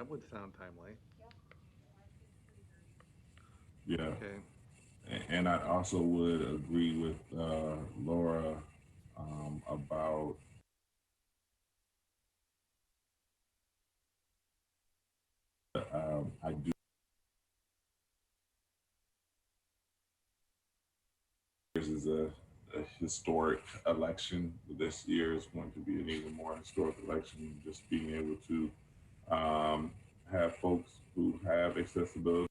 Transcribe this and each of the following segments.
that would sound timely. Yeah, Okay. and I also would agree with Laura about I do. This is a historic election. This year is going to be an even more historic election. Just being able to um, have folks who have accessibility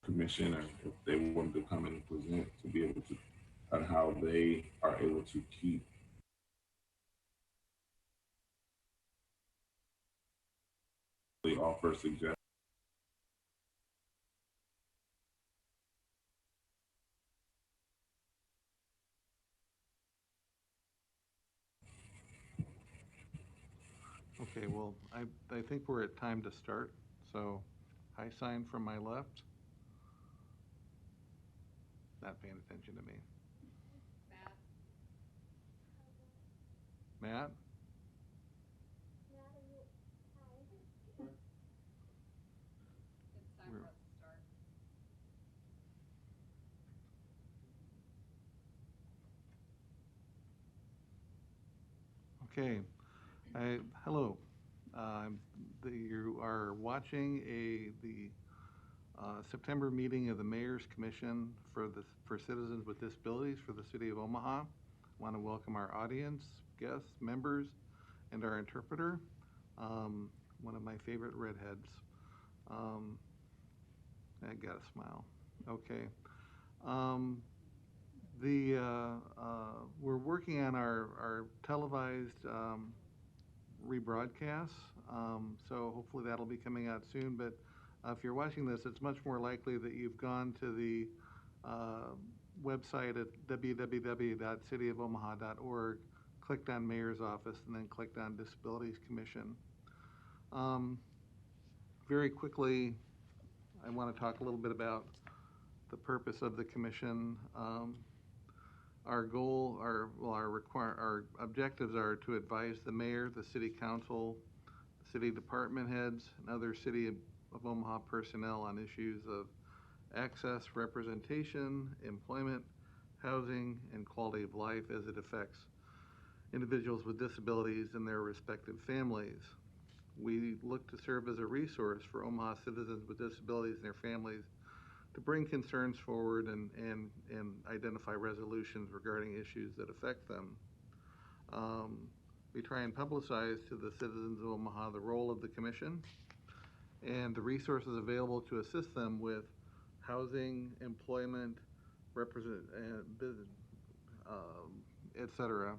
commission, or if they wanted to come in and present, to be able to on how they are able to keep they offer suggestions. Okay, well, I think we're at time to start. So, high sign from my left, not paying attention to me. Matt? We're, okay. Hello. Um, you are watching the September meeting of the Mayor's Commission for Citizens with Disabilities for the City of Omaha. I want to welcome our audience, guests, members, and our interpreter, one of my favorite redheads. Um, I got a smile. Okay. Um, we're working on our televised rebroadcasts, so hopefully that'll be coming out soon. But if you're watching this, it's much more likely that you've gone to the uh, website at www.cityofomaha.org, clicked on Mayor's Office, and then clicked on Disabilities Commission. Um, Very quickly, I want to talk a little bit about the purpose of the commission. Our goal, our objectives are to advise the mayor, the city council, city department heads, and other City of Omaha personnel on issues of access, representation, employment, housing, and quality of life as it affects individuals with disabilities and their respective families. We look to serve as a resource for Omaha citizens with disabilities and their families to bring concerns forward and identify resolutions regarding issues that affect them. Um, we try and publicize to the citizens of Omaha the role of the commission and the resources available to assist them with housing, employment, represent, business, etc.,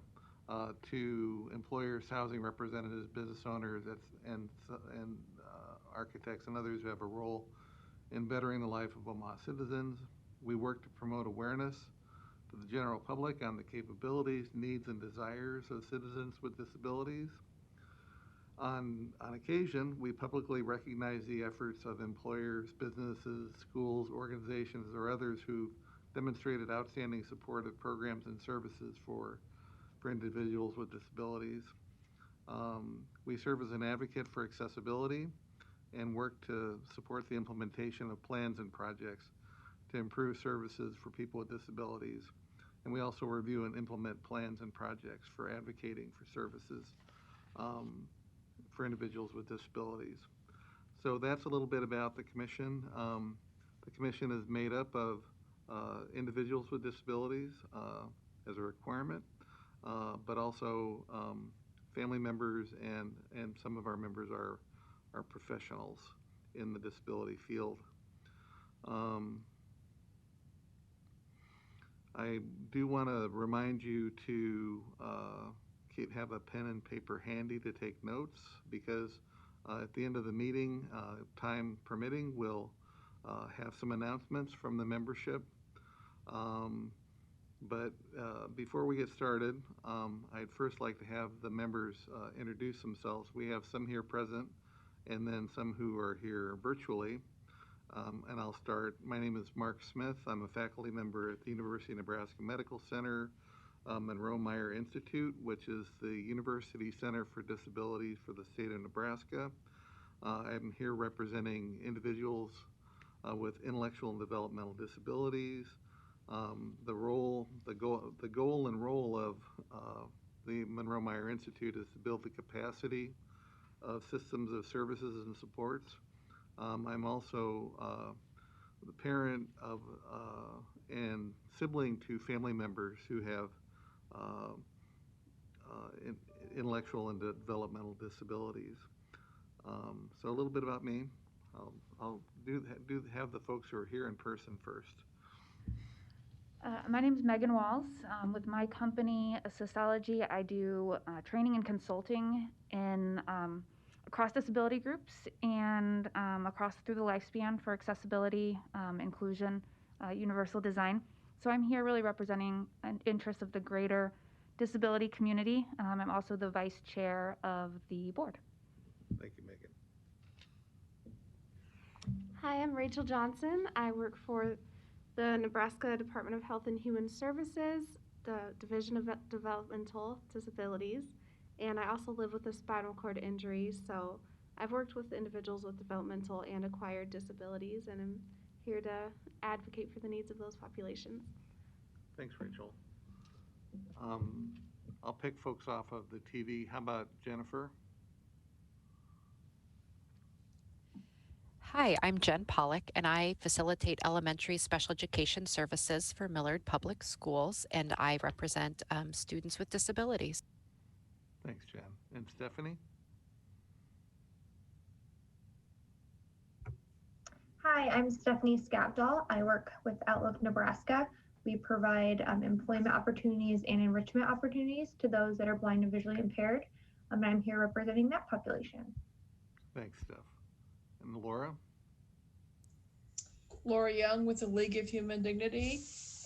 to employers, housing representatives, business owners, and architects and others who have a role in bettering the life of Omaha citizens. We work to promote awareness to the general public on the capabilities, needs, and desires of citizens with disabilities. On occasion, we publicly recognize the efforts of employers, businesses, schools, organizations, or others who've demonstrated outstanding support of programs and services for individuals with disabilities. We serve as an advocate for accessibility and work to support the implementation of plans and projects to improve services for people with disabilities. And we also review and implement plans and projects for advocating for services um, for individuals with disabilities. So that's a little bit about the commission. The commission is made up of individuals with disabilities as a requirement, but also family members and some of our members are professionals in the disability field. Um, I do want to remind you to have a pen and paper handy to take notes because at the end of the meeting, time permitting, we'll have some announcements from the membership. Um, but before we get started, I'd first like to have the members introduce themselves. We have some here present and then some who are here virtually. And I'll start. My name is Mark Smith. I'm a faculty member at the University of Nebraska Medical Center, Monroe Meyer Institute, which is the University Center for Disabilities for the state of Nebraska. I'm here representing individuals with intellectual and developmental disabilities. The goal and role of the Monroe Meyer Institute is to build the capacity of systems of services and supports. I'm also the parent of and sibling to family members who have uh, in, intellectual and developmental disabilities. So a little bit about me. I'll do have the folks who are here in person first. My name is Megan Walls. With my company, Assistology, I do training and consulting in across disability groups and across through the lifespan for accessibility, inclusion, universal design. So I'm here really representing an interest of the greater disability community. I'm also the vice chair of the board. Thank you, Megan. Hi, I'm Rachel Johnson. I work for the Nebraska Department of Health and Human Services, the Division of Developmental Disabilities, and I also live with a spinal cord injury, so I've worked with individuals with developmental and acquired disabilities, and I'm here to advocate for the needs of those populations. Thanks, Rachel. Um, I'll pick folks off of the TV. How about Jennifer? Hi, I'm Jen Pollock, and I facilitate elementary special education services for Millard Public Schools, and I represent students with disabilities. Thanks, Jen. And Stephanie? Hi, I'm Stephanie Skapdahl. I work with Outlook Nebraska. We provide employment opportunities and enrichment opportunities to those that are blind and visually impaired. And I'm here representing that population. Thanks, Steph. And Laura? Laura Young with the League of Human Dignity,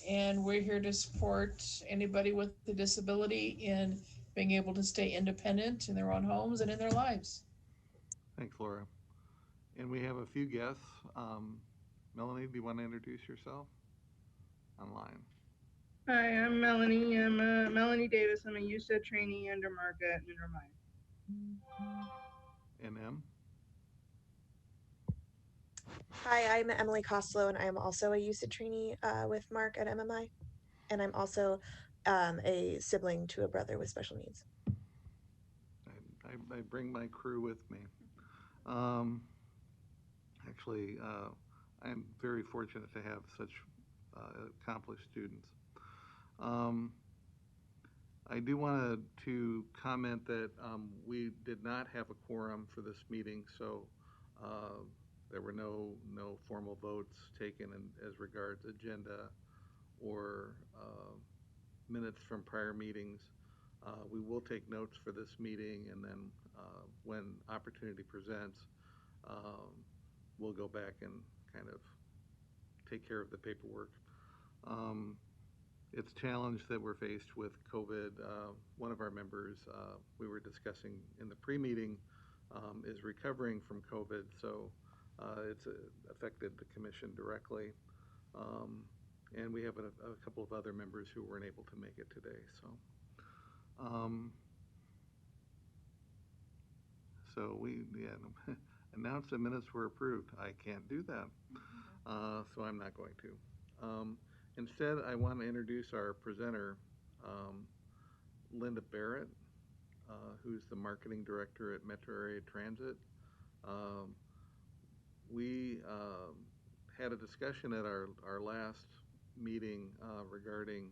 and we're here to support anybody with a disability in being able to stay independent in their own homes and in their lives. Thanks, Laura. And we have a few guests. Melanie, do you want to introduce yourself online? Hi, I'm Melanie. I'm Melanie Davis. I'm a USED trainee under Mark at Monroe Meyer. And M? Hi, I'm Emily Costello, and I'm also a USID trainee with Mark at MMI, and I'm also a sibling to a brother with special needs. I bring my crew with me. Actually, I'm very fortunate to have such accomplished students. I do want to comment that we did not have a quorum for this meeting, so there were no formal votes taken as regards agenda or minutes from prior meetings. We will take notes for this meeting, and then when opportunity presents, we'll go back and kind of take care of the paperwork. It's challenge that we're faced with COVID. One of our members, we were discussing in the pre-meeting, is recovering from COVID, so it's affected the commission directly. And we have a couple of other members who weren't able to make it today. So we announced the minutes were approved. I can't do that, so I'm not going to. Instead, I want to introduce our presenter, Linda Barrett, who's the marketing director at Metro Area Transit. We had a discussion at our last meeting regarding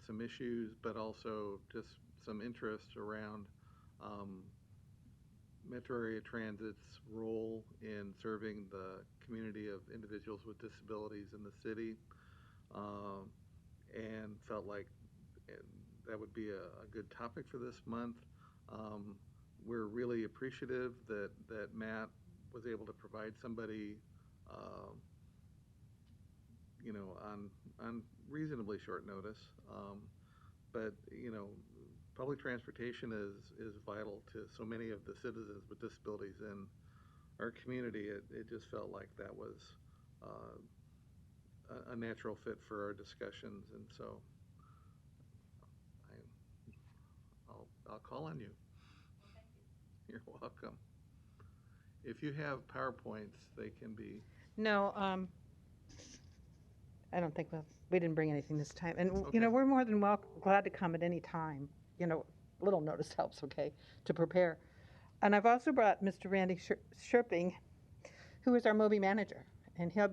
some issues, but also just some interest around Metro Area Transit's role in serving the community of individuals with disabilities in the city, and felt like that would be a good topic for this month. We're really appreciative that Matt was able to provide somebody, on reasonably short notice. But public transportation is vital to so many of the citizens with disabilities in our community, it just felt like that was a natural fit for our discussions, and so I'll call on you. You're welcome. If you have PowerPoints, they can be. No, I don't think we didn't bring anything this time. And, Okay. we're more than glad to come at any time. Little notice helps, okay, to prepare. And I've also brought Mr. Randy Sherping, who is our Moby manager. And well,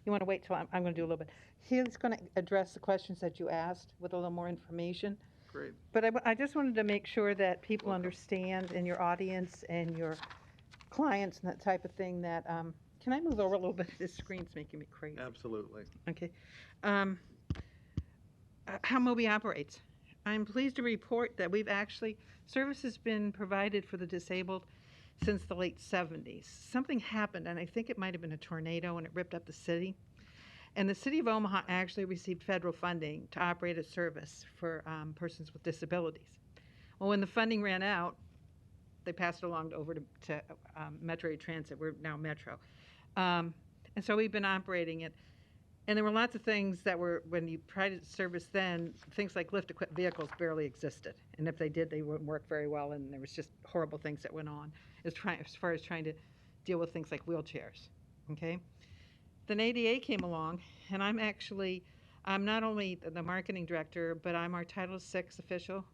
you want to wait till I'm going to do a little bit. He's going to address the questions that you asked with a little more information. Great. But I just wanted to make sure that people Welcome. understand, in your audience and your clients and that type of thing, that can I move over a little bit? This screen's making me crazy. Absolutely. Okay. How Moby operates. I'm pleased to report that service has been provided for the disabled since the late 70s. Something happened, and I think it might have been a tornado, and it ripped up the city. And the city of Omaha actually received federal funding to operate a service for persons with disabilities. Well, when the funding ran out, they passed it along over to Metro Transit. We're now Metro. And so we've been operating it. And there were lots of things that were, when you tried to service then, things like lift-equipped vehicles barely existed. And if they did, they wouldn't work very well, and there was just horrible things that went on as far as trying to deal with things like wheelchairs, okay? Then ADA came along, and I'm not only the marketing director, but I'm our Title VI official,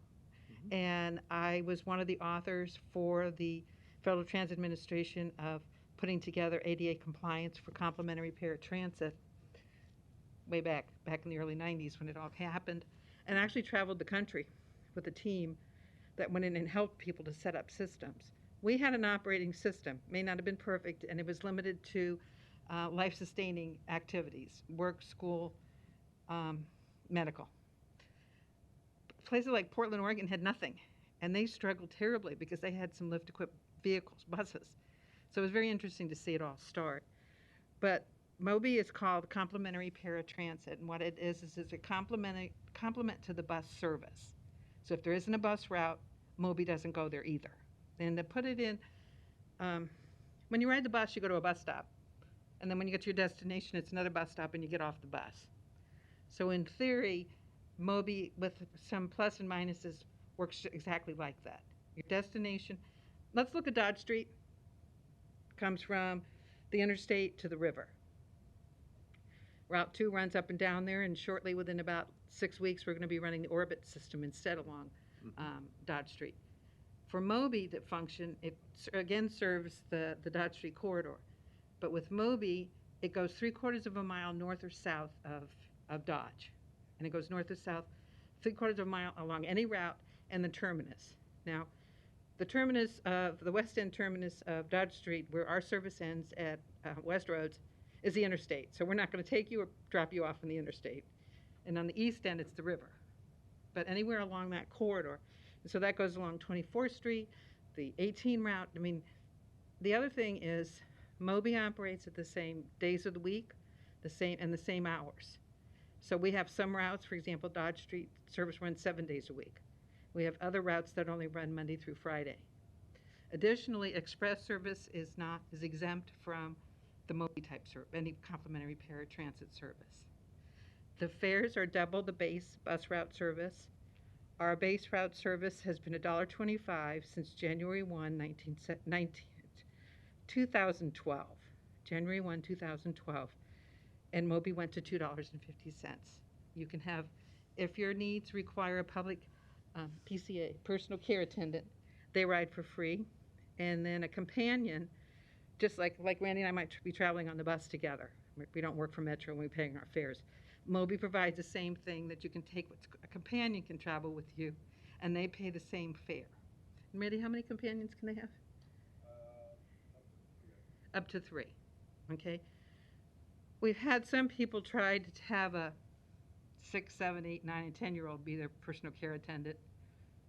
and I was one of the authors for the Federal Transit Administration of putting together ADA compliance for complimentary paratransit way back in the early 90s when it all happened, and actually traveled the country with a team that went in and helped people to set up systems. We had an operating system, may not have been perfect, and it was limited to life-sustaining activities, work, school, medical. Places like Portland, Oregon had nothing, and they struggled terribly because they had some lift-equipped vehicles, buses. So it was very interesting to see it all start. But Moby is called Complementary Paratransit, and what it is it's a complement to the bus service. So if there isn't a bus route, Moby doesn't go there either. And to put it in, when you ride the bus, you go to a bus stop. And then when you get to your destination, it's another bus stop and you get off the bus. So in theory, Moby, with some plus and minuses, works exactly like that. Your destination, let's look at Dodge Street. Comes from the interstate to the river. Route 2 runs up and down there, and shortly, within about 6 weeks, we're going to be running the orbit system instead along Dodge Street. For Moby to function, it again serves the Dodge Street corridor. But with Moby, it goes 3/4 of a mile north or south of Dodge. And it goes north or south 3/4 of a mile along any route and the terminus. Now, the terminus of the west end terminus of Dodge Street, where our service ends at West Roads, is the interstate. So we're not going to take you or drop you off on the interstate. And on the east end, it's the river. But anywhere along that corridor. And so that goes along 24th Street, the 18 route. I mean, the other thing is Moby operates at the same days of the week, the same hours. So we have some routes, for example, Dodge Street service runs 7 days a week. We have other routes that only run Monday through Friday. Additionally, express service is exempt from the Moby type service, any complimentary paratransit service. The fares are double the base bus route service. Our base route service has been $1.25 since January 1, 2012. January 1, 2012. And Moby went to $2.50. You can have, if your needs require a public PCA, personal care attendant, they ride for free. And then a companion, just like Randy and I might be traveling on the bus together. We don't work for Metro and we're paying our fares. Moby provides the same thing, that you can take, a companion can travel with you, and they pay the same fare. And Randy, how many companions can they have? Up to three. Okay. We've had some people try to have a 6, 7, 8, 9, and 10-year-old be their personal care attendant.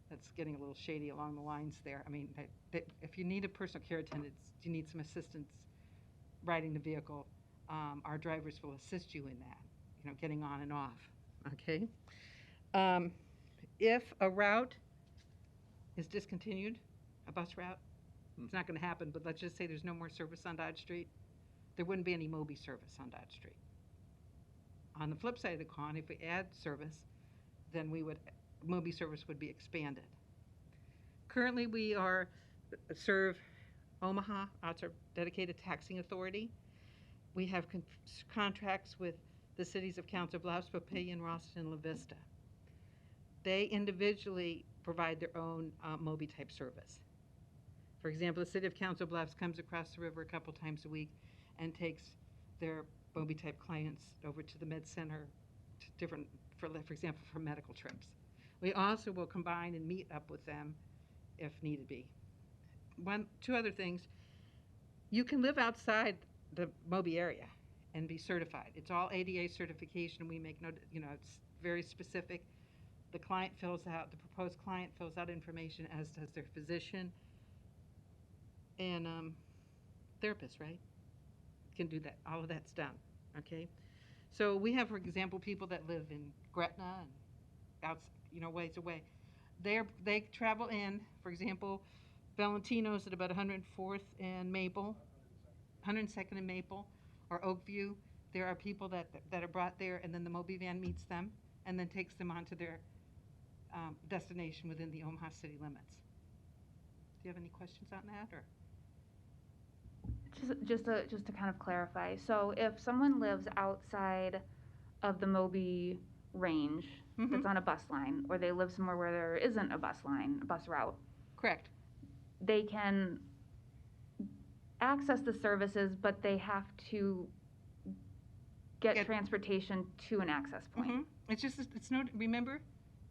That's getting a little shady along the lines there. I mean, if you need a personal care attendant, you need some assistance riding the vehicle, our drivers will assist you in that, getting on and off, okay? If a route is discontinued, a bus route, It's not going to happen, but let's just say there's no more service on Dodge Street. There wouldn't be any Moby service on Dodge Street. On the flip side of the coin, if we add service, then Moby service would be expanded. Currently, we serve Omaha, that's our dedicated taxing authority. We have contracts with the cities of Council Bluffs, Papillion, Ralston, and La Vista. They individually provide their own Moby type service. For example, the city of Council Bluffs comes across the river a couple times a week and takes their Moby type clients over to the med center, to different, for example, for medical trips. We also will combine and meet up with them if needed be. Two other things. You can live outside the Moby area and be certified. It's all ADA certification. We make it's very specific. The proposed client fills out information, as does their physician and therapist, right? Can do that. All of that's done, okay? So we have, for example, people that live in Gretna and ways away. They travel in, for example, Valentino's at about 104th and Maple, 102nd and Maple, or Oakview. There are people that are brought there, and then the Moby van meets them and then takes them on to their destination within the Omaha city limits. Do you have any questions on that, or? Just to kind of clarify, so if someone lives outside of the Moby range, that's on a bus line, or they live somewhere where there isn't a bus route. Correct. They can access the services, but they have to get transportation to an access point. Remember,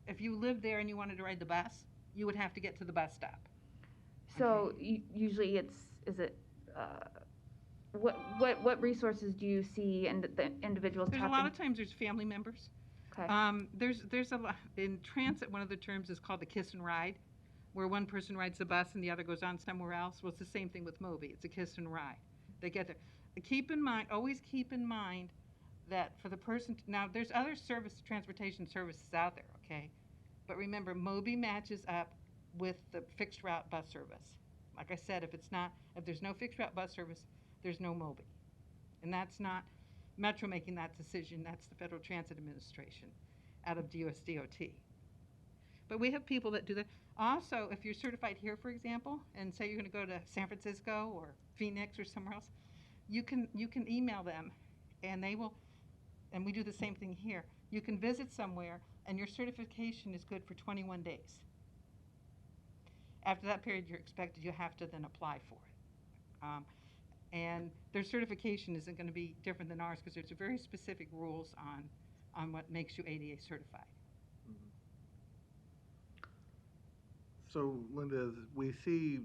if you live there and you wanted to ride the bus, you would have to get to the bus stop. So usually what resources do you see and the individuals There's a lot of times there's family members. Okay. There's a lot in transit. One of the terms is called the kiss and ride, where one person rides the bus and the other goes on somewhere else. Well, it's the same thing with Moby. It's a kiss and ride. They get there. Always keep in mind that for the person, now there's other transportation services out there, okay? But remember, Moby matches up with the fixed route bus service. Like I said, if there's no fixed route bus service, there's no Moby. And that's not Metro making that decision, that's the Federal Transit Administration out of DOT. But we have people that do that. Also, if you're certified here, for example, and say you're going to go to San Francisco or Phoenix or somewhere else, you can email them, and they will, and we do the same thing here. You can visit somewhere, and your certification is good for 21 days. After that period, you have to then apply for it. And their certification isn't going to be different than ours because there's very specific rules on what makes you ADA certified. So, Linda, as we see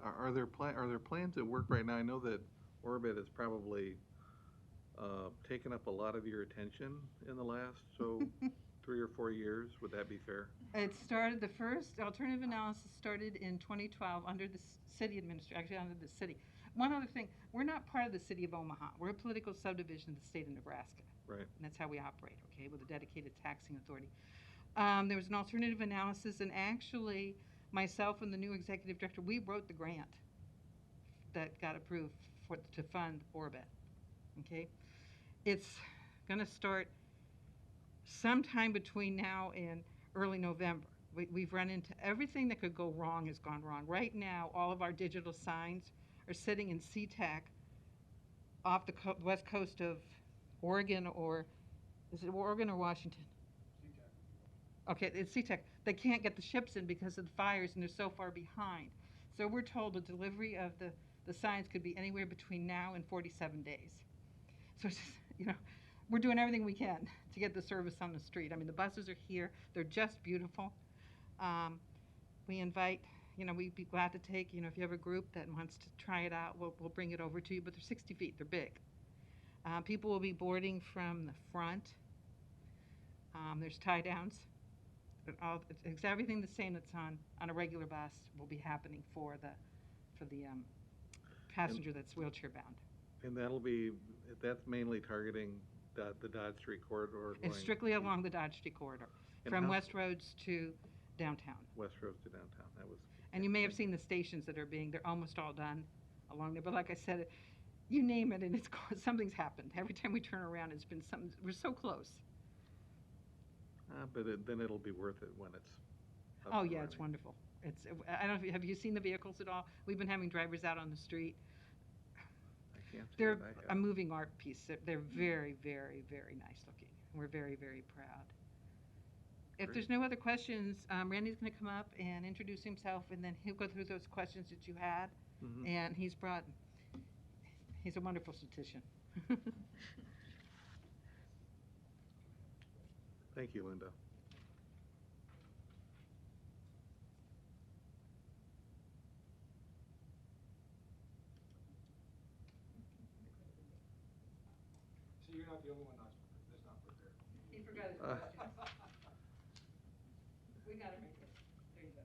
are there plans at work right now? I know that Orbit has probably taken up a lot of your attention in the last 3 or 4 years. Would that be fair? The first alternative analysis started in 2012 under the city administration, actually under the city. One other thing, we're not part of the city of Omaha. We're a political subdivision of the state of Nebraska. Right. And that's how we operate, okay, with a dedicated taxing authority. There was an alternative analysis, and actually myself and the new executive director, we wrote the grant that got approved to fund Orbit, okay? It's going to start sometime between now and early November. We've run into everything that could go wrong has gone wrong. Right now, all of our digital signs are sitting in SeaTac off the west coast of Oregon, or is it Oregon or Washington? Okay, it's SeaTac. They can't get the ships in because of the fires, and they're so far behind. So we're told the delivery of the signs could be anywhere between now and 47 days. So it's just, we're doing everything we can to get the service on the street. I mean, the buses are here. They're just beautiful. We invite, we'd be glad to take, if you have a group that wants to try it out, we'll bring it over to you. But they're 60 feet. They're big. People will be boarding from the front. There's tie downs. It's everything the same that's on a regular bus will be happening for the passenger that's wheelchair bound. And that's mainly targeting the Dodge Street corridor. It's strictly along the Dodge Street corridor, from West Roads to downtown. Westroads to downtown. That was. And you may have seen the stations that are they're almost all done along there. But like I said, you name it and something's happened. Every time we turn around, it's been something, we're so close. But then it'll be worth it when it's up Oh and yeah, running. it's wonderful. I don't know, have you seen the vehicles at all? We've been having drivers out on the street. I can't see They're it. I a have. moving art piece. They're very, very, very nice looking. We're very, very proud. If Great. there's no other questions, Randy's going to come up and introduce himself, and then he'll go through those questions that you had. Mhm. And he's a wonderful statistician. Thank you, Linda. So you're not the only one that's not prepared. He forgot his questions. We got him right there. There you go.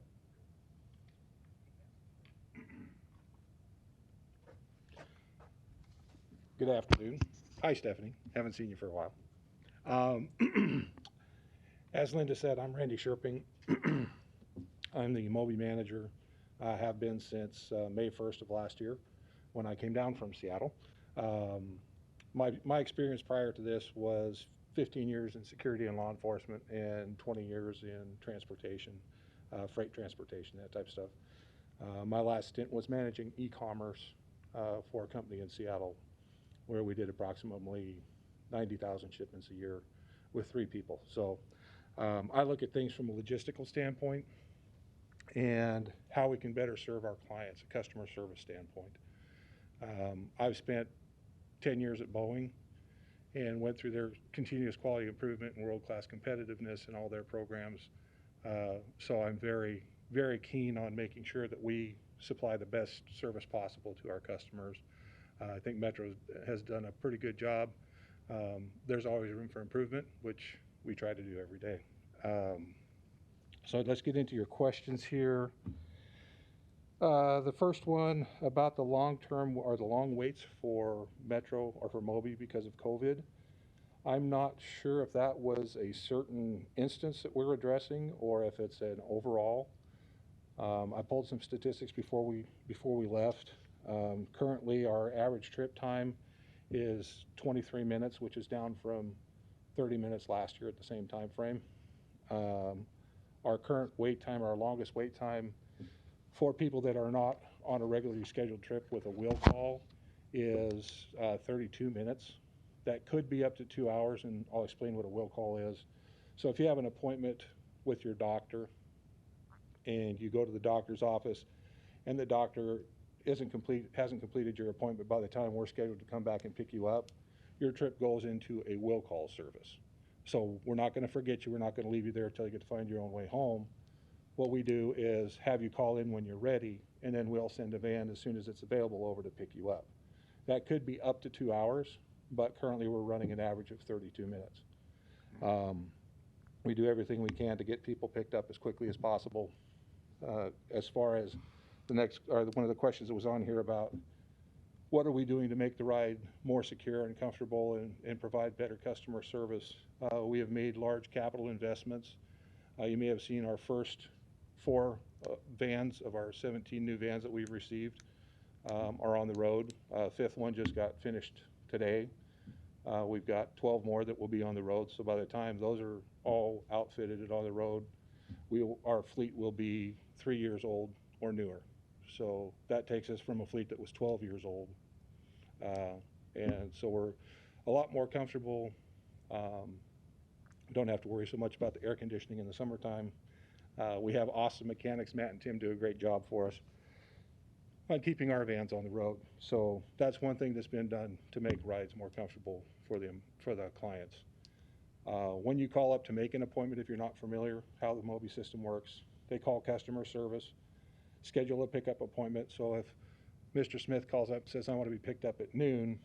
Good afternoon. Hi, Stephanie. Haven't seen you for a while. As Linda said, I'm Randy Sherping. I'm the Moby manager. I have been since May 1st of last year when I came down from Seattle. My experience prior to this was 15 years in security and law enforcement and 20 years in transportation, freight transportation, that type of stuff. My last stint was managing e-commerce for a company in Seattle where we did approximately 90,000 shipments a year with 3 people. So I look at things from a logistical standpoint and how we can better serve our clients, a customer service standpoint. I've spent 10 years at Boeing and went through their continuous quality improvement and world-class competitiveness in all their programs. So I'm very, very keen on making sure that we supply the best service possible to our customers. I think Metro has done a pretty good job. There's always room for improvement, which we try to do every day. So let's get into your questions here. The first one about the long-term or the long waits for Metro or for Moby because of COVID. I'm not sure if that was a certain instance that we're addressing or if it's an overall. I pulled some statistics before we left. Currently, our average trip time is 23 minutes, which is down from 30 minutes last year at the same time frame. Our current wait time, our longest wait time for people that are not on a regularly scheduled trip with a will call is 32 minutes. That could be up to 2 hours, and I'll explain what a will call is. So if you have an appointment with your doctor and you go to the doctor's office and the doctor hasn't completed your appointment by the time we're scheduled to come back and pick you up, your trip goes into a will call service. So we're not going to forget you. We're not going to leave you there until you get to find your own way home. What we do is have you call in when you're ready, and then we'll send a van as soon as it's available over to pick you up. That could be up to 2 hours, but currently we're running an average of 32 minutes. We do everything we can to get people picked up as quickly as possible. As far as one of the questions that was on here about what are we doing to make the ride more secure and comfortable and provide better customer service, we have made large capital investments. You may have seen our first 4 vans of our 17 new vans that we've received are on the road. 5th one just got finished today. We've got 12 more that will be on the road. So by the time those are all outfitted and on the road, our fleet will be 3 years old or newer. So that takes us from a fleet that was 12 years old. And so we're a lot more comfortable. Don't have to worry so much about the air conditioning in the summertime. We have awesome mechanics. Matt and Tim do a great job for us on keeping our vans on the road. So that's one thing that's been done to make rides more comfortable for the clients. When you call up to make an appointment, if you're not familiar how the Moby system works, they call customer service, schedule a pickup appointment. So if Mr. Smith calls up and says, I want to be picked up at noon,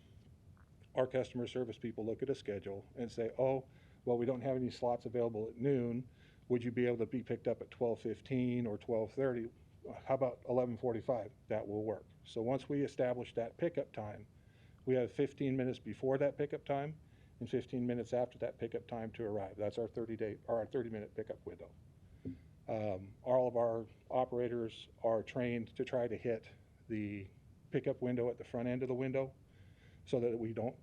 our customer service people look at a schedule and say, oh, well, we don't have any slots available at noon. Would you be able to be picked up at 12:15 or 12:30? How about 11:45? That will work. So once we establish that pickup time, we have 15 minutes before that pickup time and 15 minutes after that pickup time to arrive. That's our 30-minute pickup window. All of our operators are trained to try to hit the pickup window at the front end of the window so that we don't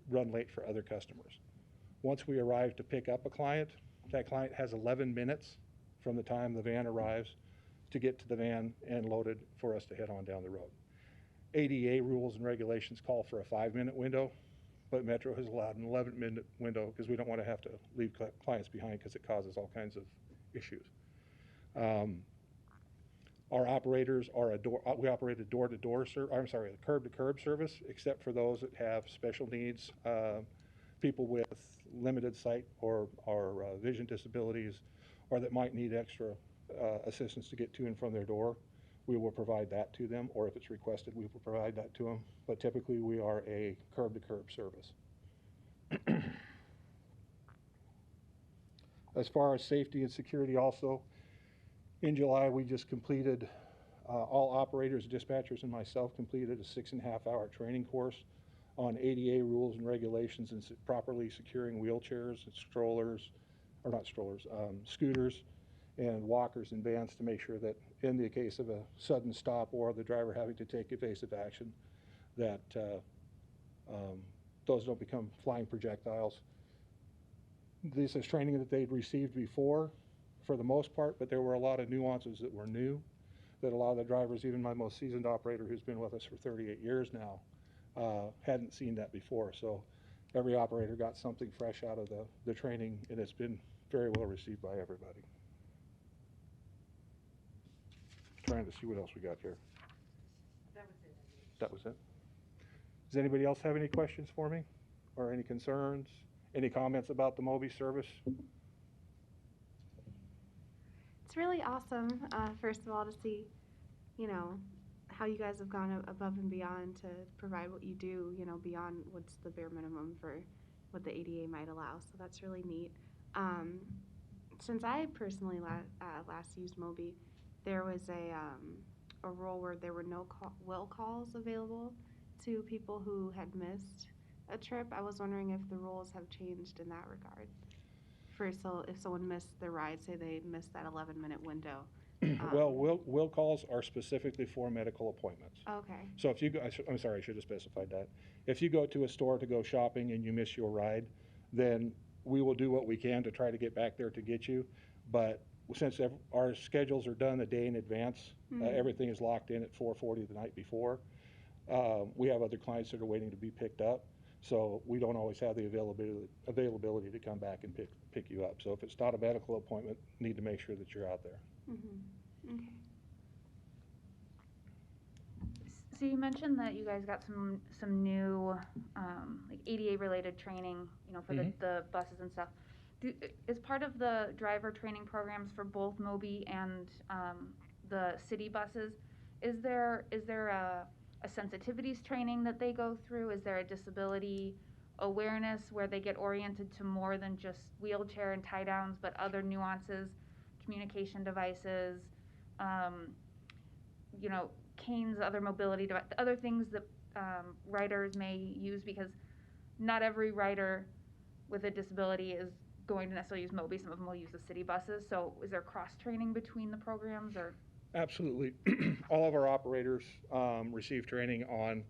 run late for other customers. Once we arrive to pick up a client, that client has 11 minutes from the time the van arrives to get to the van and loaded for us to head on down the road. ADA rules and regulations call for a 5-minute window, but Metro has allowed an 11-minute window because we don't want to have to leave clients behind because it causes all kinds of issues. Our operators are we operate a door-to-door a curb-to-curb service, except for those that have special needs, people with limited sight or vision disabilities, or that might need extra assistance to get to and from their door. We will provide that to them, or if it's requested, we will provide that to them. But typically, we are a curb-to-curb service. As far as safety and security also, in July, we just completed, all operators, dispatchers, and myself completed a 6.5-hour training course on ADA rules and regulations and properly securing wheelchairs and strollers, or not strollers, scooters and walkers and vans to make sure that in the case of a sudden stop or the driver having to take evasive action, that those don't become flying projectiles. This is training that they'd received before for the most part, but there were a lot of nuances that were new that a lot of the drivers, even my most seasoned operator who's been with us for 38 years now, hadn't seen that before. So every operator got something fresh out of the training, and it's been very well received by everybody. Trying to see what else we got here. That was it. That was it. Does anybody else have any questions for me or any concerns? Any comments about the Moby service? It's really awesome, first of all, to see, you know, how you guys have gone above and beyond to provide what you do, you know, beyond what's the bare minimum for what the ADA might allow. So that's really neat. Since I personally last used Moby, there was a rule where there were no will calls available to people who had missed a trip. I was wondering if the rules have changed in that regard. So if someone missed their ride, say they missed that 11-minute window. Well, will calls are specifically for medical appointments. Okay. So if you go, I'm sorry, I should have specified that. If you go to a store to go shopping and you miss your ride, then we will do what we can to try to get back there to get you. But since our schedules are done a day in advance, everything is locked in at 4:40 the night before. We have other clients that are waiting to be picked up, so we don't always have the availability to come back and pick you up. So if it's not a medical appointment, need to make sure that you're out there. Mm-hmm. Okay. So you mentioned that you guys got some new like ADA related training, you know, for the buses and stuff. Is part of the driver training programs for both Moby and the city buses? Is there a sensitivities training that they go through? Is there a disability awareness where they get oriented to more than just wheelchair and tie downs, but other nuances, communication devices, you know, canes, other mobility devices, other things that riders may use, because not every rider with a disability is going to necessarily use Moby. Some of them will use the city buses. So is there cross training between the programs, or? Absolutely. All of our operators receive training on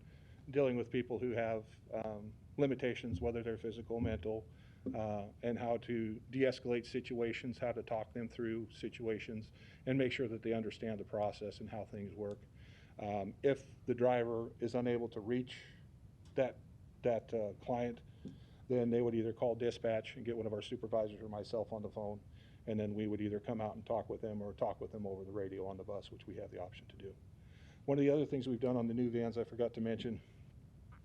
dealing with people who have limitations, whether they're physical, mental, and how to de-escalate situations, how to talk them through situations, and make sure that they understand the process and how things work. If the driver is unable to reach that client, then they would either call dispatch and get one of our supervisors or myself on the phone, and then we would either come out and talk with them or talk with them over the radio on the bus, which we have the option to do. One of the other things we've done on the new vans I forgot to mention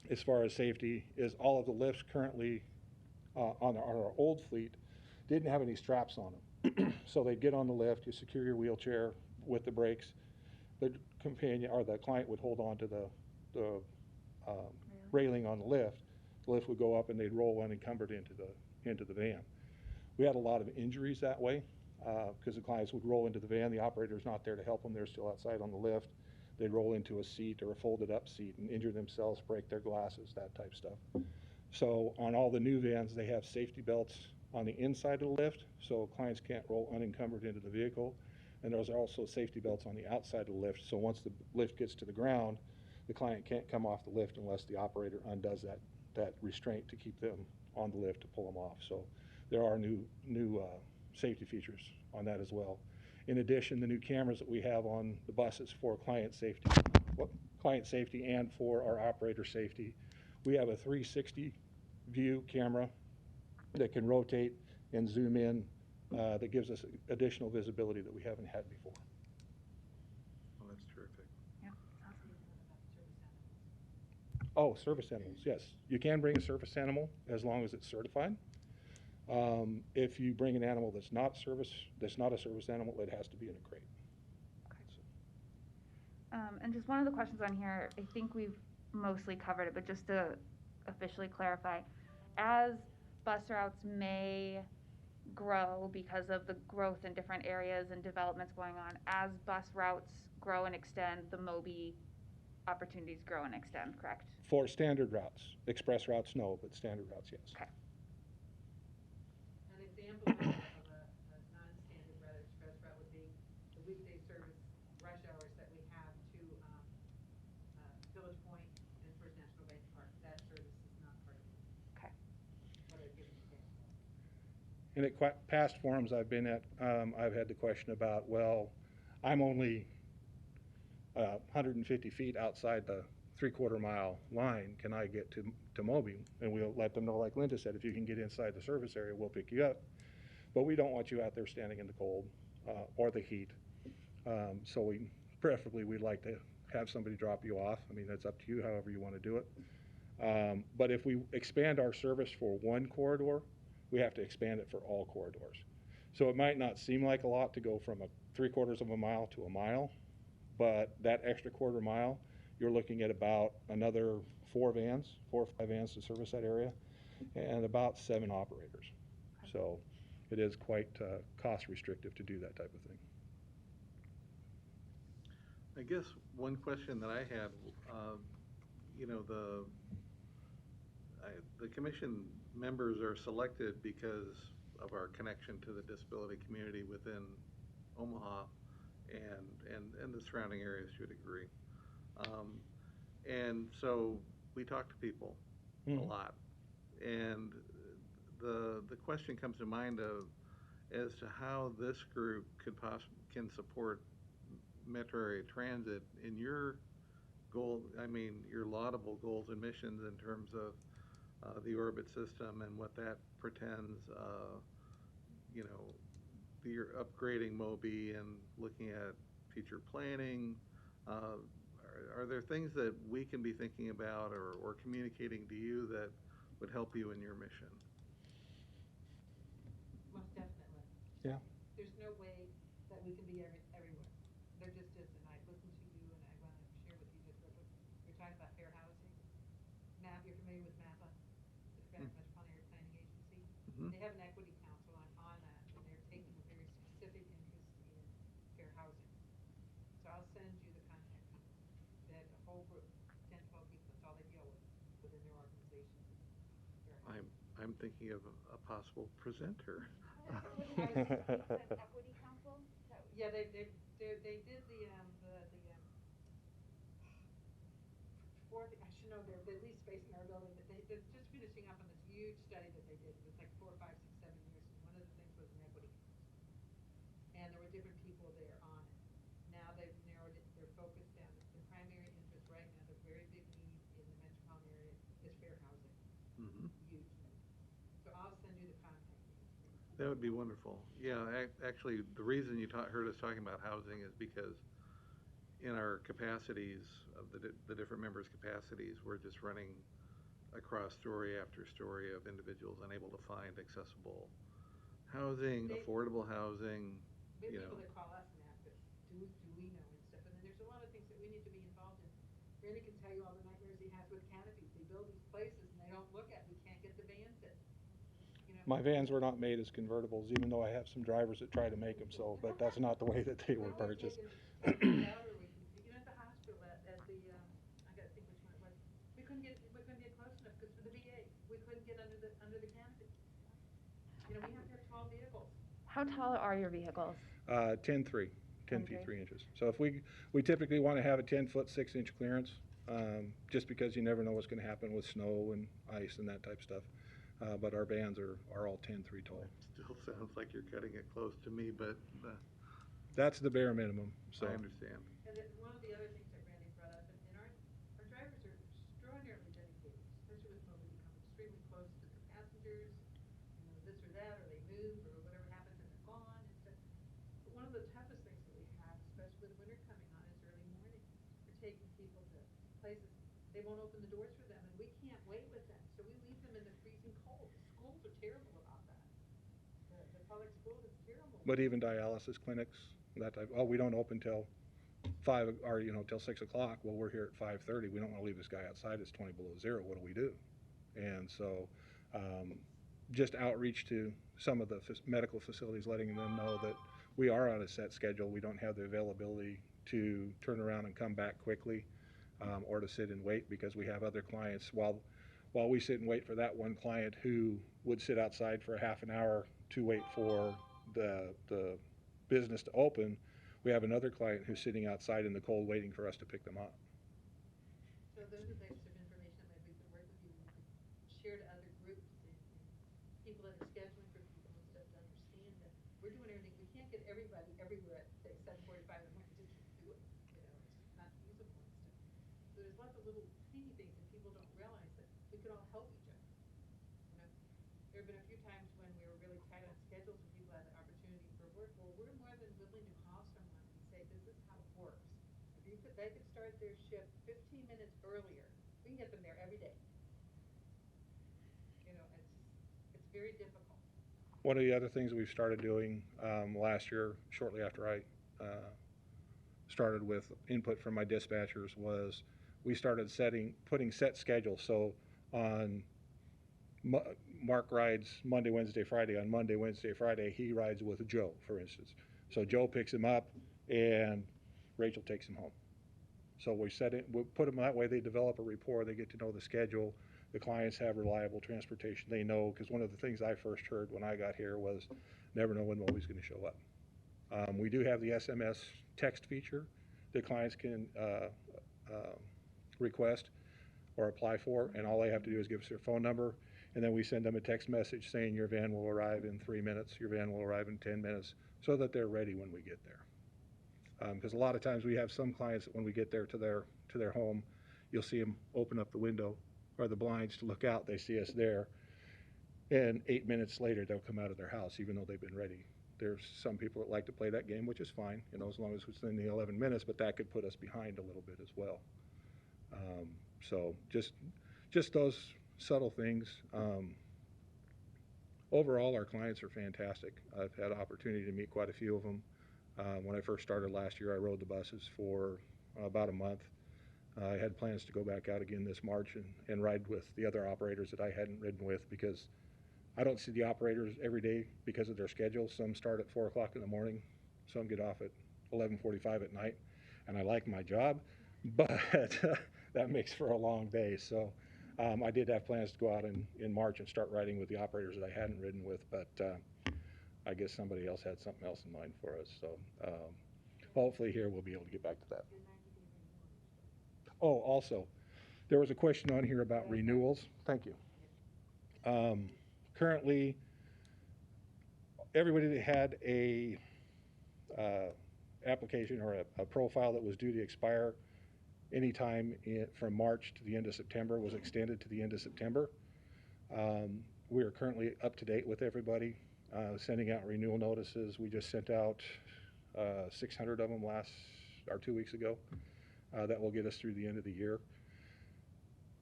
as far as safety is all of the lifts currently on our old fleet didn't have any straps on them. So they'd get on the lift, you secure your wheelchair with the brakes, the companion or the client would hold on to the railing on the lift. The lift would go up and they'd roll unencumbered into the van. We had a lot of injuries that way because the clients would roll into the van. The operator's not there to help them. They're still outside on the lift. They'd roll into a seat or a folded up seat and injure themselves, break their glasses, that type stuff. So on all the new vans, they have safety belts on the inside of the lift, so clients can't roll unencumbered into the vehicle. And there's also safety belts on the outside of the lift, so once the lift gets to the ground, the client can't come off the lift unless the operator undoes that restraint to keep them on the lift to pull them off. So there are new safety features on that as well. In addition, the new cameras that we have on the buses for client safety and for our operator safety, we have a 360 view camera that can rotate and zoom in, that gives us additional visibility that we haven't had before. Oh, that's terrific. Yeah. Oh, service animals, yes. You can bring a service animal as long as it's certified. If you bring an animal that's not a service animal, it has to be in a crate. And just one of the questions on here, I think we've mostly covered it, but just to officially clarify, as bus routes may grow because of the growth in different areas and developments going on, as bus routes grow and extend, the MOBI opportunities grow and extend, correct? For standard routes. Express routes, no, but standard routes, yes. Okay. An example of a non-standard route, express route would be the weekday service rush hours that we have to Village Point and First National Bank Park. That service is not part of it. Okay. But I'd give an example. And at past forums I've been at, I've had the question about, well, I'm only 150 feet outside the 3/4 mile line. Can I get to Moby? And we'll let them know, like Linda said, if you can get inside the service area, we'll pick you up. But we don't want you out there standing in the cold or the heat. So preferably we'd like to have somebody drop you off. I mean, that's up to you, however you want to do it. But if we expand our service for one corridor, we have to expand it for all corridors. So it might not seem like a lot to go from a 3/4 of a mile to a mile, but that extra 1/4 mile, you're looking at about another 4 or 5 vans to service that area, and about 7 operators. So it is quite cost restrictive to do that type of thing. I guess one question that I had, you know, the commission members are selected because of our connection to the disability community within Omaha and the surrounding areas to a degree. And so we talk to people a lot. And the question comes to mind as to how this group can support Metro Area Transit in your goal, I mean, your laudable goals and missions in terms of the orbit system and what that pretends, you know, you're upgrading Moby and looking at future planning. Are there things that we can be thinking about or communicating to you that would help you in your mission? Most definitely. Yeah. There's no way that we can be everywhere. There just isn't. I listened to you, and I want to share with you just real quick. You're talking about fair housing. You're familiar with MAPA, the Metropolitan Area Planning Agency. Mm-hmm. They have an equity council on that, and they're taking a very specific interest in fair housing. So I'll send you the contact people. They have a whole group, 10, 12 people. That's all they deal with within their organization. I'm thinking of a possible presenter. Equity Council? Yeah, they did fourth. I should know they're lease space in our building, but they're just finishing up on this huge study that they did. It was like 4, 5, 6, 7 years, and one of the things was an equity council, and there were different people there on it. Now they've narrowed it. They're focused down. The primary interest right now, the very big need in the metropolitan area is fair housing. Mm-hmm. Huge need. So I'll send you the contact names. That would be wonderful. Yeah, actually, the reason you heard us talking about housing is because in our capacities of the different members' capacities, we're just running across story after story of individuals unable to find accessible housing, affordable housing. We have people that call us and ask us, do we know and stuff, and then there's a lot of things that we need to be involved in. Randy can tell you all the nightmares he has with canopies. They build these places and they don't look at. We can't get the vans in. You know. My vans were not made as convertibles, even though I have some drivers that try to make them so, but that's not the way that they were purchased. You know, at the hospital, at the I got to think which one it was. We couldn't get close enough because for the VA, we couldn't get under the canopy. You know, we have to have tall vehicles. How tall are your vehicles? 10.3. 10 feet 3 inches. So if we typically want to have a 10-foot 6-inch clearance, just because you never know what's going to happen with snow and ice and that type of stuff. But our bands are all 10-3 tall. Still sounds like you're cutting it close to me, but That's the bare minimum. So I understand. And one of the other things that Randy brought up, and our drivers are extraordinarily dedicated, especially with when we become extremely close to their passengers, this or that, or they move, or whatever happens and they're gone and stuff. But one of the toughest things that we have, especially with winter coming on, is early morning. We're taking people to places, they won't open the doors for them, and we can't wait with them. So we leave them in the freezing cold. The schools are terrible about that. The public schools is terrible. but even dialysis clinics, that type, we don't open till 5 or till 6 o'clock. Well, we're here at 5:30. We don't want to leave this guy outside. It's 20 below zero. What do we do? And so, just outreach to some of the medical facilities, letting them know that we are on a set schedule. We don't have the availability to turn around and come back quickly, or to sit and wait, because we have other clients. While we sit and wait for that one client who would sit outside for a half an hour to wait for the business to open, we have another client who's sitting outside in the cold waiting for us to pick them up. So those are the types of information that maybe we could work with you, and you could share to other groups and people that are scheduling for people and stuff to understand that we're doing everything. We can't get everybody everywhere at, say, 7:45 in the morning. We just can't do it. It's just not feasible and stuff. So there's lots of little teeny things that people don't realize that we could all help each other. There have been a few times when we were really tight on schedules and people had the opportunity for work. Well, we're more than willing to call someone and say, this is how it works. If they could start their shift 15 minutes earlier, we can get them there every day. It's very difficult. One of the other things we've started doing last year, shortly after I started with input from my dispatchers, was we started putting set schedules. So on Mark rides Monday, Wednesday, Friday. On Monday, Wednesday, Friday, he rides with Joe, for instance. So Joe picks him up and Rachel takes him home. So we put them that way. They develop a rapport. They get to know the schedule. The clients have reliable transportation. They know, because one of the things I first heard when I got here was never know when Moby's going to show up. We do have the SMS text feature that clients can request or apply for, and all they have to do is give us their phone number, and then we send them a text message saying your van will arrive in 3 minutes, your van will arrive in 10 minutes, so that they're ready when we get there. Because a lot of times we have some clients that when we get there to their home, you'll see them open up the window or the blinds to look out. They see us there, and 8 minutes later they'll come out of their house even though they've been ready. There's some people that like to play that game, which is fine, as long as it's within the 11 minutes, but that could put us behind a little bit as well. So just those subtle things. Overall, our clients are fantastic. I've had opportunity to meet quite a few of them. When I first started last year, I rode the buses for about a month. I had plans to go back out again this March and ride with the other operators that I hadn't ridden with, because I don't see the operators every day because of their schedule. Some start at 4 o'clock in the morning, some get off at 11:45 at night, and I like my job, but that makes for a long day. So I did have plans to go out in March and start riding with the operators that I hadn't ridden with, but I guess somebody else had something else in mind for us. So hopefully here we'll be able to get back to that. Oh, also, there was a question on here about renewals. Thank you. Currently, everybody that had a application or a profile that was due to expire anytime from March to the end of September was extended to the end of September. We are currently up to date with everybody, sending out renewal notices. We just sent out 600 of them 2 weeks ago. That will get us through the end of the year.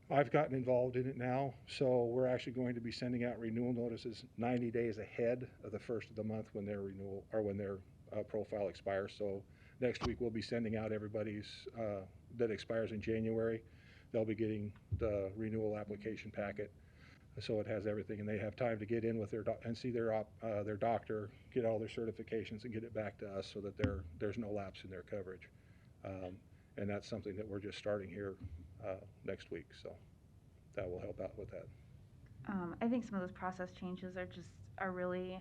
I've gotten involved in it now, so we're actually going to be sending out renewal notices 90 days ahead of the first of the month when their renewal or when their profile expires. So next week we'll be sending out everybody's that expires in January. They'll be getting the renewal application packet, so it has everything, and they have time to get in with and see their doctor, get all their certifications, and get it back to us so that there's no lapse in their coverage. And that's something that we're just starting here next week, so that will help out with that. I think some of those process changes are really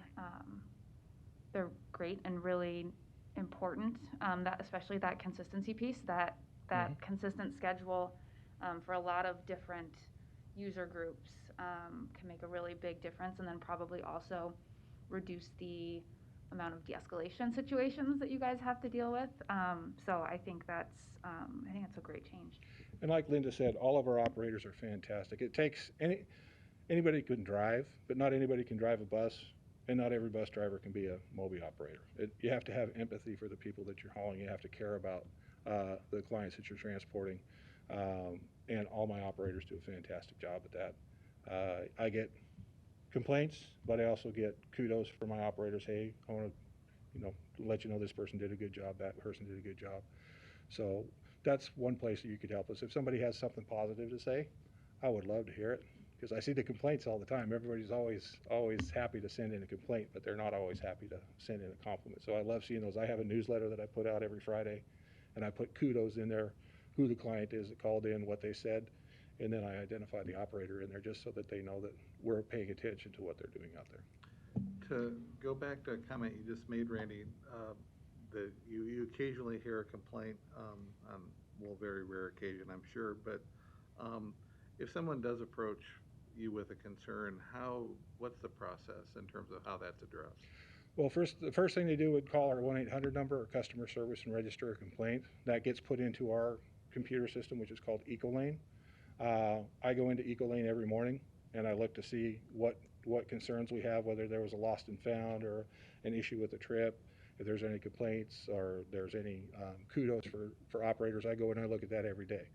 they're great and really important, that especially that consistency piece, that consistent schedule for a lot of different user groups can make a really big difference, and then probably also reduce the amount of de-escalation situations that you guys have to deal with. So I think that's a great change. And like Linda said, all of our operators are fantastic. It takes anybody can drive, but not anybody can drive a bus, and not every bus driver can be a Mobi operator. You have to have empathy for the people that you're hauling. You have to care about the clients that you're transporting, and all my operators do a fantastic job at that. I get complaints, but I also get kudos for my operators. Hey, I want to, let you know this person did a good job, that person did a good job. So that's one place that you could help us. If somebody has something positive to say, I would love to hear it, because I see the complaints all the time. Everybody's always happy to send in a complaint, but they're not always happy to send in a compliment. So I love seeing those. I have a newsletter that I put out every Friday, and I put kudos in there, who the client is that called in, what they said, and then I identify the operator in there just so that they know that we're paying attention to what they're doing out there. To go back to a comment you just made, Randy, that you occasionally hear a complaint on, well, very rare occasion, I'm sure, but if someone does approach you with a concern, what's the process in terms of how that's addressed? Well, the first thing they do would call our 1-800 number or customer service and register a complaint. That gets put into our computer system, which is called EcoLane. I go into EcoLane every morning and I look to see what concerns we have, whether there was a lost and found or an issue with the trip, if there's any complaints or there's any kudos for operators. I go and I look at that every day.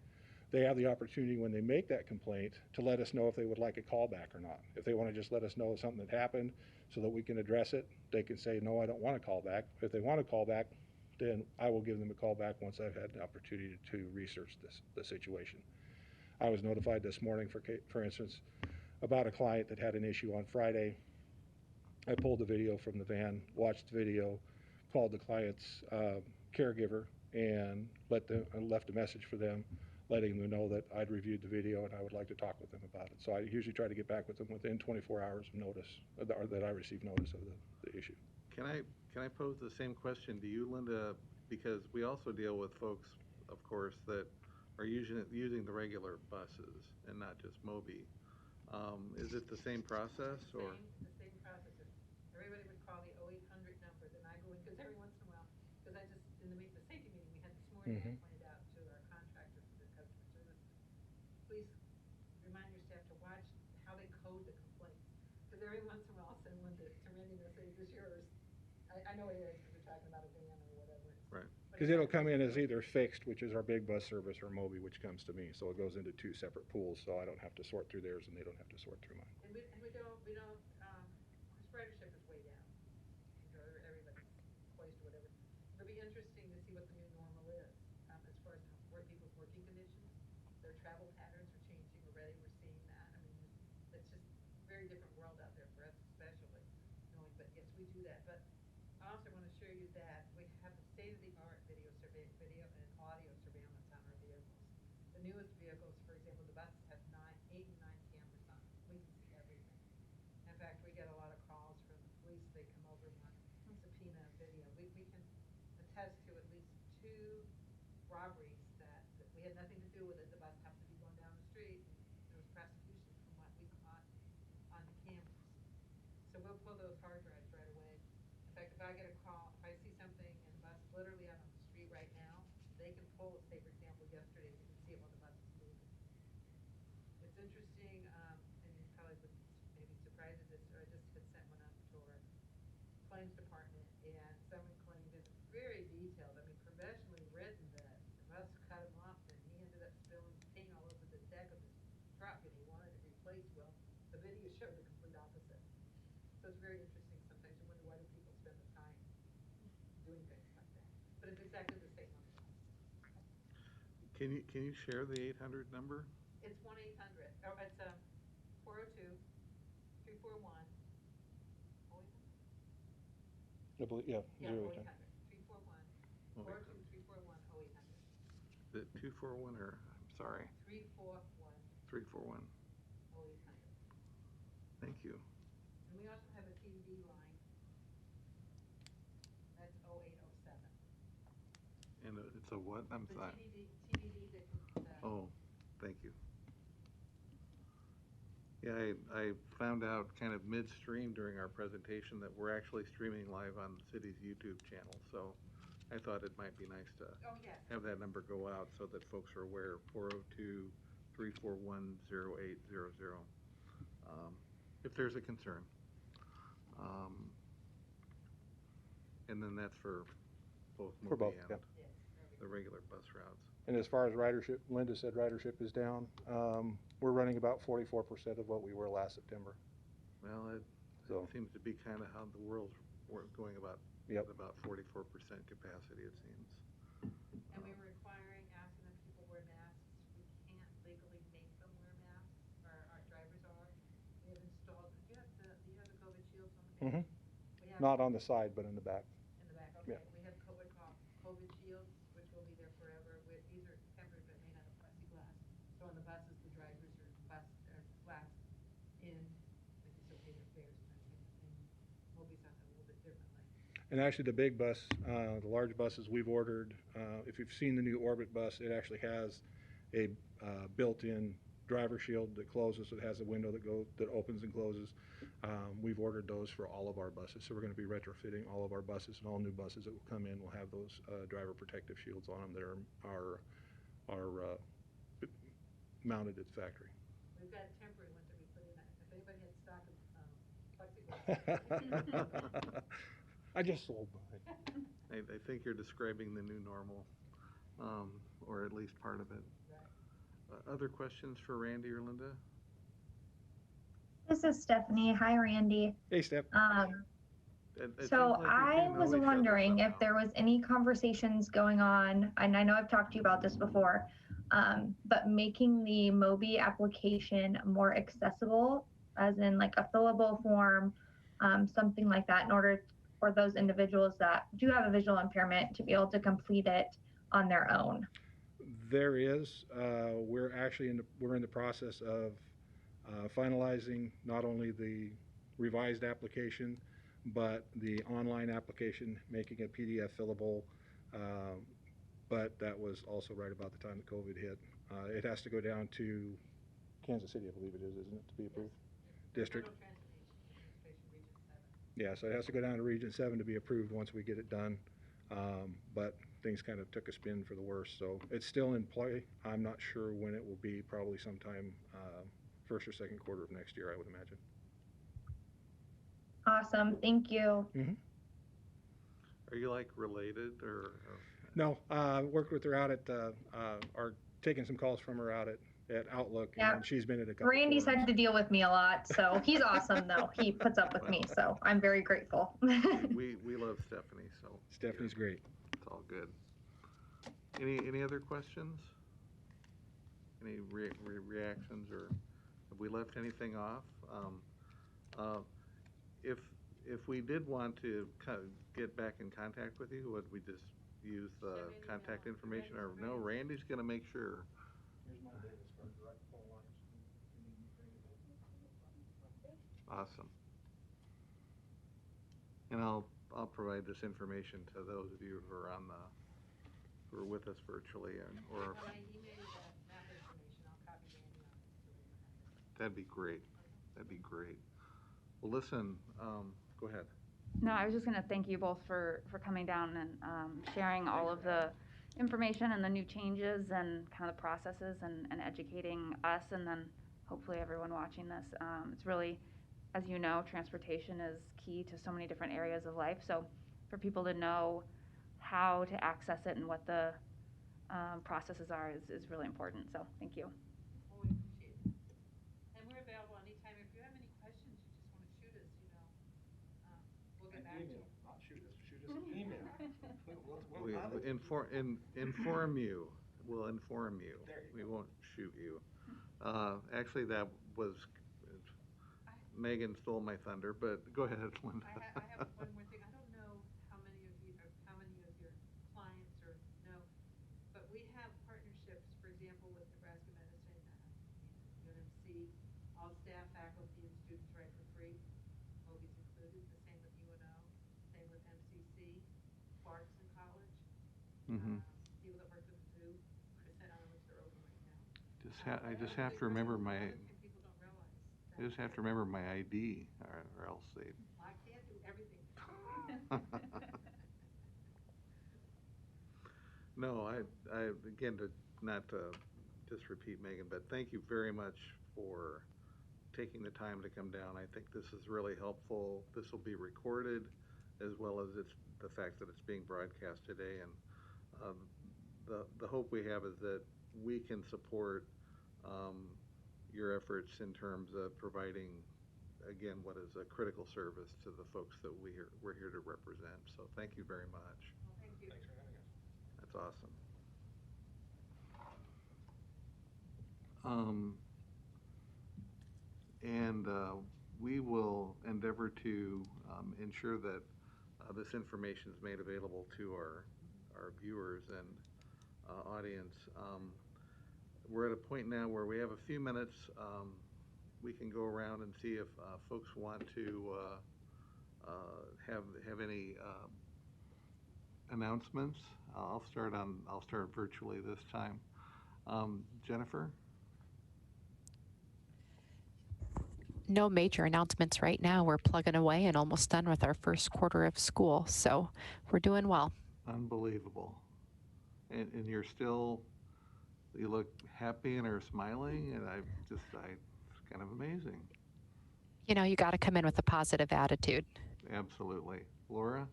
They have the opportunity when they make that complaint to let us know if they would like a callback or not. If they want to just let us know something that happened so that we can address it, they can say, no, I don't want a call back. If they want a call back, then I will give them a call back once I've had the opportunity to research the situation. I was notified this morning, for instance, about a client that had an issue on Friday. I pulled the video from the van, watched the video, called the client's caregiver, and left a message for them, letting them know that I'd reviewed the video and I would like to talk with them about it. So I usually try to get back with them within 24 hours of notice, or that I receive notice of the issue. Can I pose the same question to you, Linda? Because we also deal with folks, of course, that are using the regular buses and not just Mobi. Is it the same process, or? The same process. If everybody would call the 0800 number, then I go in, because every once in a while, because I just, in the safety meeting we had this morning, I pointed out to our contractor for the customer services, please remind your staff to watch how they code the complaints. Because every once in a while I'll send one to Randy and they'll say, is this yours? I know it is, because we're talking about a van or whatever. Right. Because it'll come in as either fixed, which is our big bus service, or Mobi, which comes to me. So it goes into two separate pools, so I don't have to sort through theirs and they don't have to sort through mine. And we don't, horse ridership is way down. Everybody's poised or whatever. It'll be interesting to see what the new normal is, as far as where people's working conditions, their travel patterns are changing already. We're seeing that. I mean, it's just a very different world out there for us, especially knowing. But yes, we do that. But I also want to show you that we have the state-of-the-art video and audio surveillance on our vehicles. The newest vehicles, for example, the buses have 8 and 9 cameras on them. We can see everything. In fact, we get a lot of calls from the police. They come over and want subpoena video. We can attest to at least 2 robberies that we had nothing to do with it. The bus happened to be going down the street, and there was prosecution from what we caught on the cameras. So we'll pull those hard drives right away. In fact, if I get a call, if I see something in the bus literally out on the street right now, they can pull it. Say, for example, yesterday, you can see it while the bus is moving. It's interesting, and you probably would maybe surprised at this, or I just had sent one up to our claims department, and someone claimed it's very detailed. I mean, professionally written that the bus cut him off, and he ended up spilling paint all over the deck of his truck, and he wanted it replaced. Well, the video showed the complete opposite. So it's very interesting. Sometimes you wonder, why do people spend the time doing things like that? But it's exactly the same on the bus. Can you share the 800 number? It's 1-800. Oh, it's 402 341 I believe, yeah, 0800 0800. 341 402 341 0800. Is it 241 or, I'm sorry? 341 341. 0800. Thank you. And we also have a TDD line. That's 0807. a what? I'm The sorry. TDD that can, Oh, thank you. Yeah, I found out kind of midstream during our presentation that we're actually streaming live on the city's YouTube channel. So I thought it might be nice to oh, yes. have that number go out so that folks are aware, 402-341-0800, if there's a concern. And then that's for both For both, movie yeah. and the regular bus routes. And as far as ridership, Linda said ridership is down. We're running about 44% of what we were last September. Well, it So, seems to be kind of how the world's going about, Yep. at about 44% capacity, it seems. And we were asking them people wear masks. We can't legally make them wear masks, or our drivers are. We have installed, do you have the COVID shields on the van? We have not on the side, but in the back. in the back, okay. Yeah. We have what we call COVID shields, which will be there forever. These are tempered but made out of plexiglass. So on the buses, the drivers are glass in, like you still pay their fares and everything. And Moby's done it a little bit differently. And actually, the big bus, the large buses we've ordered, if you've seen the new Orbit bus, it actually has a built-in driver shield that closes. It has a window that opens and closes. We've ordered those for all of our buses, so we're going to be retrofitting all of our buses, and all new buses that will come in will have those driver protective shields on them that are mounted at the factory. We've got temporary ones that we put in. If anybody had stock of plexiglass. I just sold mine. I think you're describing the new normal, or at least part of it. Right. Other questions for Randy or Linda? This is Stephanie. Hi, Randy. Hey, Steph. It So seems like you I two know was each other wondering if somehow. there was any conversations going on, and I know I've talked to you about this before, but making the Moby application more accessible, as in like a fillable form, something like that, in order for those individuals that do have a visual impairment to be able to complete it on their own. There is. We're actually in the process of finalizing not only the revised application, but the online application, making it PDF fillable. But that was also right about the time that COVID hit. It has to go down to Kansas City, I believe it is, isn't it, to be approved? Yes. District. Transportation Region 7. Yeah, so it has to go down to Region 7 to be approved once we get it done. But things kind of took a spin for the worse, so it's still in play. I'm not sure when it will be, probably sometime first or second quarter of next year, I would imagine. Awesome, thank you. Mm-hmm. Are you like related or? No, worked with her out at, or taking some calls from her out at Outlook, Yeah. and she's been at a couple Randy's forums. had to deal with me a lot, so he's awesome though. He puts up with me, so I'm very grateful. we love Stephanie, so. Stephanie's great. It's all good. Any other questions? Any reactions, or have we left anything off? If we did want to get back in contact with you, would we just use the contact information, or no? Randy's going to make sure. Here's my Davis card, direct phone lines. Awesome. And I'll provide this information to those of you who are who are with us virtually, or. When I email you that map information, I'll copy Randy on it so that you have it. That'd be great. That'd be great. Well, listen. Go ahead. No, I was just going to thank you both for coming down and sharing all of the information and the new changes and kind of the processes and educating us, and then hopefully everyone watching this. It's really, as you know, transportation is key to so many different areas of life. So for people to know how to access it and what the processes are is really important. So thank you. Well, we appreciate that. And we're available anytime. If you have any questions, you just want to shoot us, we'll get back to you. Not shoot us an email. We inform you. We'll inform you. We won't shoot you. Actually, that was Megan stole my thunder, but go ahead, Linda. I have one more thing. I don't know how many of your clients or know, but we have partnerships, for example, with Nebraska Medicine and UNMC. All staff, faculty, and students ride for free. Moby's included. The same with UNO. Same with MCC, Clarkson College. Mm-hmm. People that I just have to remember my, I just have to remember my ID, or else they. I can't do everything. No, again, to, not to just repeat Megan, but thank you very much for taking the time to come down. I think this is really helpful. This will be recorded, as well as the fact that it's being broadcast today. And um, the hope we have is that we can support um, your efforts in terms of providing, again, what is a critical service to the folks that we're here to represent. So thank you very much. Well, thank you. Thanks for having us. That's awesome. Um, and we will endeavor to ensure that this information is made available to our viewers and audience. We're at a point now where we have a few minutes. We can go around and see if folks want to have any announcements. I'll start virtually this time. Jennifer? No major announcements right now. We're plugging away and almost done with our first quarter of school. So we're doing well. Unbelievable. And you're still, you look happy and are smiling, and it's kind of amazing. You know, you got to come in with a positive attitude. Absolutely. Laura?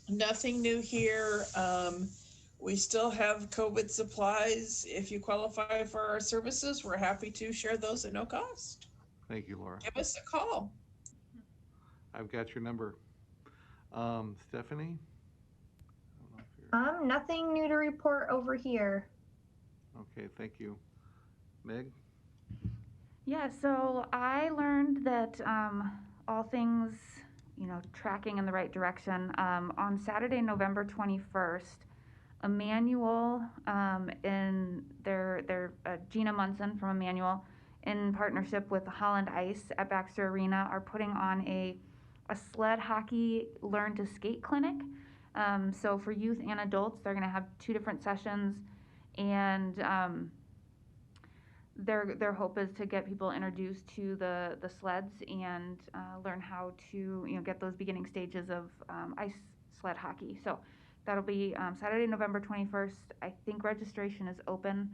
Nothing new here. We still have COVID supplies. If you qualify for our services, we're happy to share those at no cost. Thank you, Laura. Give us a call. I've got your number. Stephanie? Nothing new to report over here. Okay, thank you. Meg? Yeah, so I learned that all things, tracking in the right direction. On Saturday, November 21st, Emmanuel in Gina Munson from Emmanuel, in partnership with Holland Ice at Baxter Arena, are putting on a sled hockey learn to skate clinic. So for youth and adults, they're going to have 2 different sessions, and their hope is to get people introduced to the sleds and learn how to get those beginning stages of ice sled hockey. So that'll be Saturday, November 21st. I think registration is open.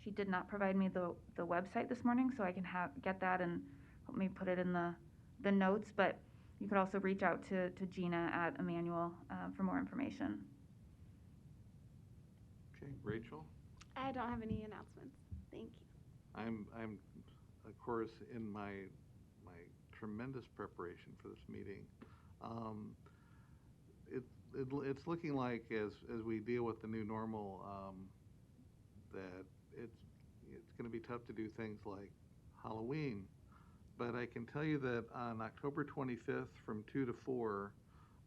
She did not provide me the website this morning, so I can get that and help me put it in the notes. But you could also reach out to Gina at Emmanuel for more information. Okay, Rachel? I don't have any announcements. Thank you. I'm of course in my tremendous preparation for this meeting. It's looking like as we deal with the new normal that it's going to be tough to do things like Halloween. But I can tell you that on October 25th from 2 to 4,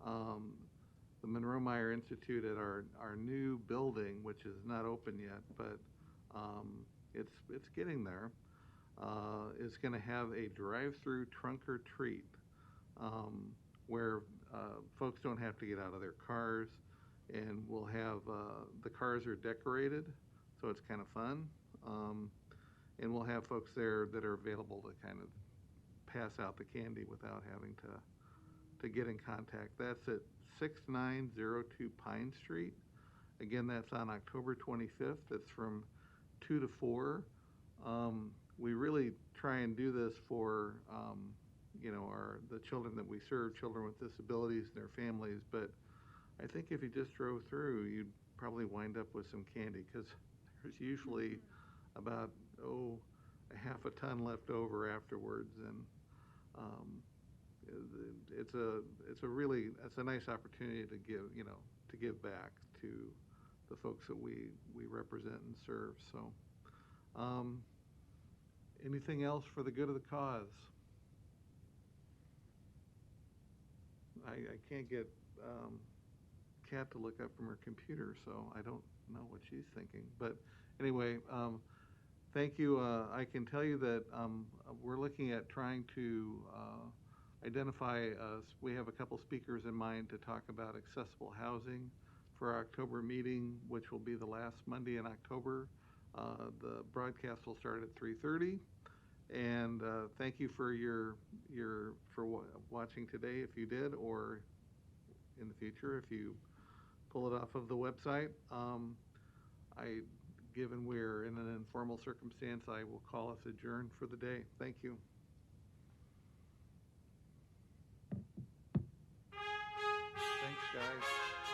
the Monroe Meyer Institute at our new building, which is not open yet, but it's getting there, is going to have a drive-through trunk or treat where folks don't have to get out of their cars, and we'll have the cars are decorated, so it's kind of fun, and we'll have folks there that are available to kind of pass out the candy without having to get in contact. That's at 6902 Pine Street. Again, that's on October 25th. It's from 2 to 4. We really try and do this for the children that we serve, children with disabilities and their families. But I think if you just drove through, you'd probably wind up with some candy, because there's usually about a half a ton left over afterwards, and it's a nice opportunity to give back to the folks that we represent and serve. So, anything else for the good of the cause? I can't get Kat to look up from her computer, so I don't know what she's thinking. But anyway, thank you. I can tell you that we're looking at trying to identify, we have a couple speakers in mind to talk about accessible housing for our October meeting, which will be the last Monday in October. The broadcast will start at 3:30. And thank you for watching today, if you did, or in the future if you pull it off of the website. Given we're in an informal circumstance, I will call us adjourned for the day. Thank you. Thanks, guys.